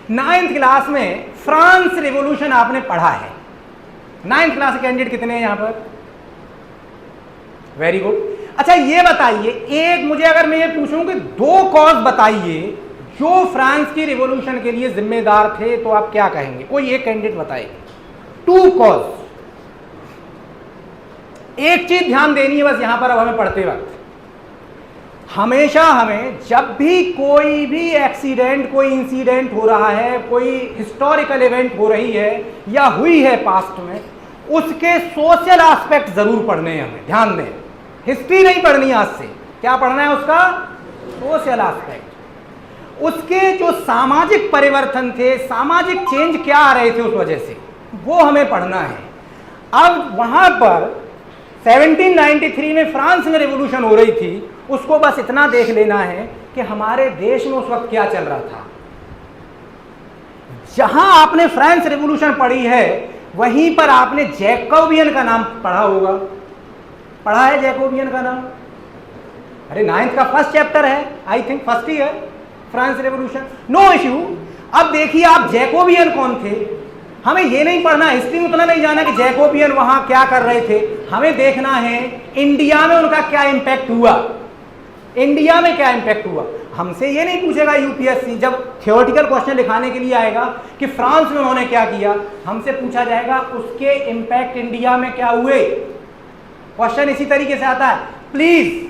9th class में France revolution आपने पढ़ा है। 9th क्लास के कैंडिडेट कितने हैं यहां पर? Very good. अच्छा ये बताइए, एक मुझे अगर मैं ये पूछूं कि 2 कॉज बताइए जो फ्रांस की रिवॉल्यूशन के लिए जिम्मेदार थे, तो आप क्या कहेंगे? कोई एक कैंडिडेट बताइए 2 कॉज। एक चीज ध्यान देनी है बस यहां पर, अब हमें पढ़ते वक्त हमेशा हमें जब भी कोई भी एक्सीडेंट, कोई इंसिडेंट हो रहा है, कोई हिस्टोरिकल इवेंट हो रही है या हुई है पास्ट में, उसके सोशल एस्पेक्ट जरूर पढ़ने हैं हमें। ध्यान दें, हिस्ट्री नहीं पढ़नी आज से, क्या पढ़ना है? उसका सोशल एस्पेक्ट, उसके जो सामाजिक परिवर्तन थे, सामाजिक चेंज क्या आ रहे थे उस वजह से, वो हमें पढ़ना है। अब वहां पर 1793 में फ्रांस में रिवॉल्यूशन हो रही थी, उसको बस इतना देख लेना है कि हमारे देश में उस वक्त क्या चल रहा था। जहां आपने फ्रांस रिवॉल्यूशन पढ़ी है वहीं पर आपने जैकोबियन का नाम पढ़ा होगा। पढ़ा है जैकोबियन का नाम? अरे 9th का फर्स्ट चैप्टर है, आई थिंक फर्स्ट ही है, फ्रांस रिवॉल्यूशन, नो इश्यू। अब देखिए आप जैकोबियन कौन थे, हमें ये नहीं पढ़ना, हिस्ट्री में उतना नहीं जाना कि जैकोबियन वहां क्या कर रहे थे, हमें देखना है इंडिया में उनका क्या इंपैक्ट हुआ। इंडिया में क्या इंपैक्ट हुआ, हमसे ये नहीं पूछेगा यूपीएससी जब थियोरेटिकल क्वेश्चन लिखाने के लिए आएगा कि फ्रांस में उन्होंने क्या किया, हमसे पूछा जाएगा उसके इंपैक्ट इंडिया में क्या हुए। क्वेश्चन इसी तरीके से आता है, please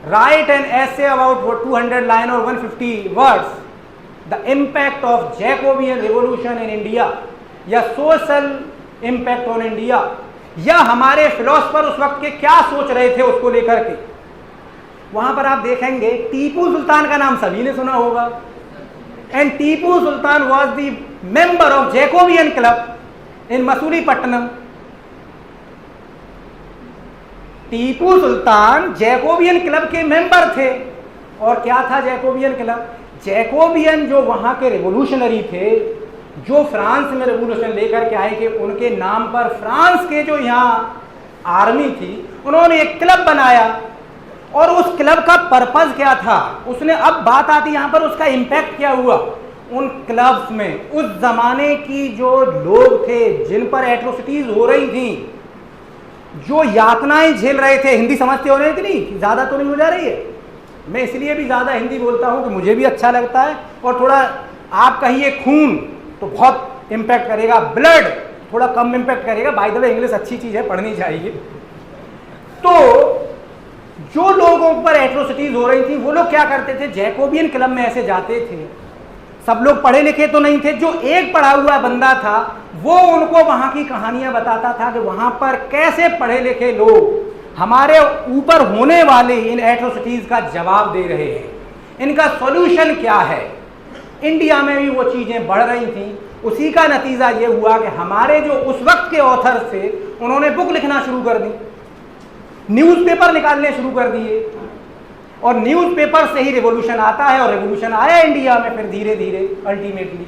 write an essay about 200 line और 150 words the impact of Jacobin revolution in India, या सोशल इंपैक्ट ऑन इंडिया, या हमारे फिलोसफर उस वक्त के क्या सोच रहे थे उसको लेकर के। वहां पर आप देखेंगे टीपू सुल्तान का नाम सभी ने सुना होगा, and Tipu Sultan was the member of Jacobin club in Masulipatnam. Tipu Sultan Jacobin club के मेंबर थे। और क्या था जैकोबियन क्लब? जैकोबियन जो वहां के रिवोल्यूशनरी थे, जो फ्रांस में रिवोल्यूशन लेकर के आए, कि उनके नाम पर फ्रांस के जो यहाँ आर्मी थी उन्होंने एक क्लब बनाया। और उस क्लब का पर्पज क्या था, उसने, अब बात आती यहाँ पर उसका इंपैक्ट क्या हुआ। उन क्लब्स में उस जमाने की जो लोग थे जिन पर एट्रोसिटीज हो रही थी, जो यातनाएं झेल रहे थे, हिंदी समझते हो रहे थे नहीं, ज्यादा तो नहीं हो जा रही है, मैं इसलिए भी ज्यादा हिंदी बोलता हूं कि मुझे भी अच्छा लगता है, और थोड़ा आप कहिए खून तो बहुत इंपैक्ट करेगा, ब्लड थोड़ा कम इंपैक्ट करेगा। बाय द वे इंग्लिश अच्छी चीज है, पढ़नी चाहिए। तो जो लोगों पर एट्रोसिटीज हो रही थी वो लोग क्या करते थे, जैकोबियन क्लब में ऐसे जाते थे। सब लोग पढ़े लिखे तो नहीं थे, जो एक पढ़ा हुआ बंदा था वो उनको वहां की कहानियां बताता था कि वहां पर कैसे पढ़े लिखे लोग हमारे ऊपर होने वाले इन एट्रोसिटीज का जवाब दे रहे हैं, इनका सॉल्यूशन क्या है। इंडिया में भी वो चीजें बढ़ रही थी। उसी का नतीजा ये हुआ कि हमारे जो उस वक्त के ऑथर थे उन्होंने बुक लिखना शुरू कर दी, न्यूज़पेपर निकालने शुरू कर दिए, और न्यूज़पेपर से ही रिवॉल्यूशन आता है, और रिवॉल्यूशन आया इंडिया में फिर धीरे धीरे अल्टीमेटली।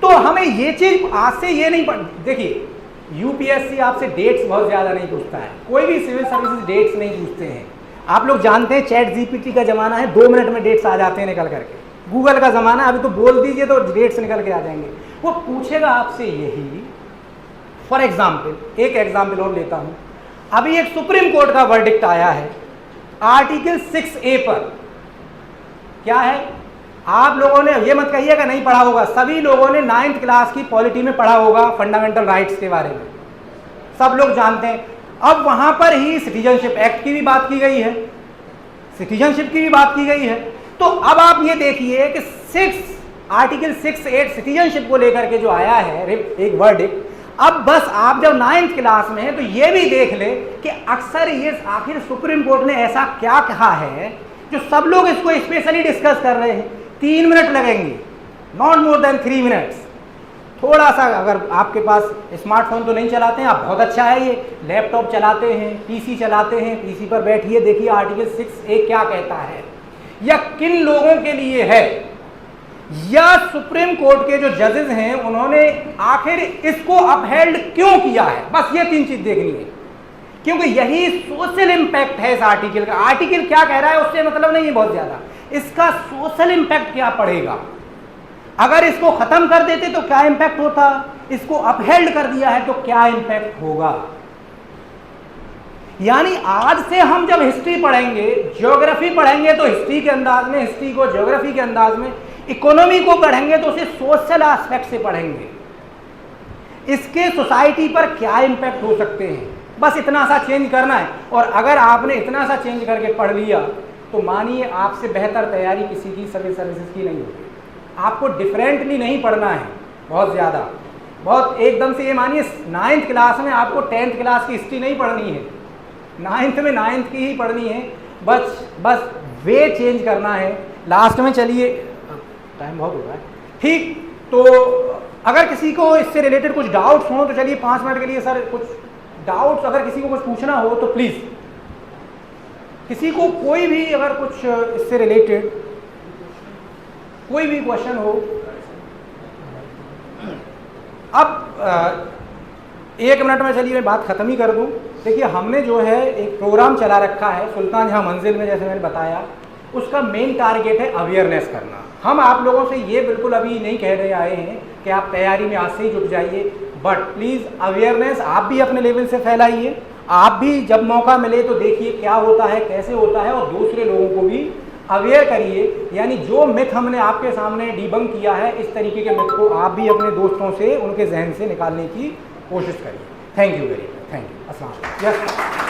तो हमें ये चीज आज से ये नहीं देखिए, यूपीएससी आपसे डेट्स बहुत ज्यादा नहीं पूछता है, कोई भी सिविल सर्विसेज डेट्स नहीं पूछते हैं। आप लोग जानते हैं चैट जीपीटी का जमाना है, 2 मिनट में डेट्स आ जाते हैं निकल करके। गूगल का जमाना है, अभी तो बोल दीजिए तो डेट्स निकल के आ जाएंगे। वो पूछेगा आपसे यही। फॉर एग्जाम्पल, एक एग्जाम्पल और लेता हूं, अभी एक सुप्रीम कोर्ट का वर्डिक्ट आया है आर्टिकल 6A पर। क्या है? आप लोगों ने ये मत कहिएगा नहीं पढ़ा होगा, सभी लोगों ने 9th क्लास की पॉलिटी में पढ़ा होगा, फंडामेंटल राइट्स के बारे में सब लोग जानते हैं। अब वहां पर ही सिटीजनशिप एक्ट की भी बात की गई है, सिटीजनशिप की भी बात की गई है। तो अब आप ये देखिए कि आर्टिकल 6A सिटीजनशिप को लेकर के जो आया है एक वर्डिक्ट, अब बस आप जब 9th क्लास में हैं तो ये भी देख ले कि अक्सर ये आखिर सुप्रीम कोर्ट ने ऐसा क्या कहा है जो सब लोग इसको स्पेशली डिस्कस कर रहे हैं। 3 मिनट लगेंगे, नॉट मोर देन 3 मिनट्स। थोड़ा सा, अगर आपके पास स्मार्टफोन तो नहीं चलाते हैं आप, बहुत अच्छा है, ये लैपटॉप चलाते हैं, पीसी चलाते हैं, पीसी पर बैठिए, देखिए आर्टिकल 6A क्या कहता है, या किन लोगों के लिए है, या सुप्रीम कोर्ट के जो जजेस हैं उन्होंने आखिर इसको अपहेल्ड क्यों किया है। बस ये 3 चीज देखनी है, क्योंकि यही सोशल इंपैक्ट है इस आर्टिकल का। आर्टिकल क्या कह रहा है उससे मतलब नहीं है बहुत ज्यादा, इसका सोशल इंपैक्ट क्या पड़ेगा। अगर इसको खत्म कर देते तो क्या इंपैक्ट होता, इसको अपहेल्ड कर दिया है तो क्या इंपैक्ट होगा। यानी आज से हम जब हिस्ट्री पढ़ेंगे, ज्योग्राफी पढ़ेंगे तो हिस्ट्री के अंदाज में, हिस्ट्री को ज्योग्राफी के अंदाज में, इकोनॉमी को पढ़ेंगे तो उसे सोशल एस्पेक्ट से पढ़ेंगे, इसके सोसाइटी पर क्या इंपैक्ट हो सकते हैं, बस इतना सा चेंज करना है। और अगर आपने इतना सा चेंज करके पढ़ लिया तो मानिए आपसे बेहतर तैयारी किसी की सिविल सर्विसेज की नहीं होगी। आपको डिफरेंटली नहीं पढ़ना है बहुत ज़्यादा, बहुत एकदम से। ये मानिए 9th क्लास में आपको 10th क्लास की हिस्ट्री नहीं पढ़नी है, 9th में 9th की ही पढ़नी है, बस वे चेंज करना है लास्ट में। चलिए टाइम बहुत हो रहा है, ठीक। तो अगर किसी को इससे रिलेटेड कुछ डाउट्स हो तो चलिए 5 मिनट के लिए सर कुछ डाउट्स, अगर किसी को कुछ पूछना हो तो प्लीज़, किसी को कोई भी अगर कुछ इससे रिलेटेड कोई भी क्वेश्चन हो। अब 1 मिनट में चलिए मैं बात ख़त्म ही कर दूं। देखिए हमने जो है एक प्रोग्राम चला रखा है सुल्तान जहां मंजिल में, जैसे मैंने बताया, उसका मेन टारगेट है अवेयरनेस करना। हम आप लोगों से ये बिल्कुल अभी नहीं कह रहे आए हैं कि आप तैयारी में आज से ही जुट जाइए, बट प्लीज़ अवेयरनेस आप भी अपने लेवल से फैलाइए। आप भी जब मौका मिले तो देखिए क्या होता है, कैसे होता है, और दूसरे लोगों को भी अवेयर करिए। यानी जो मिथ हमने आपके सामने डिबंक किया है, इस तरीके के मिथ को आप भी अपने दोस्तों से, उनके जहन से निकालने की कोशिश करिए। Thank you very much, thank you. अस्सलाम वालेकुम। यस।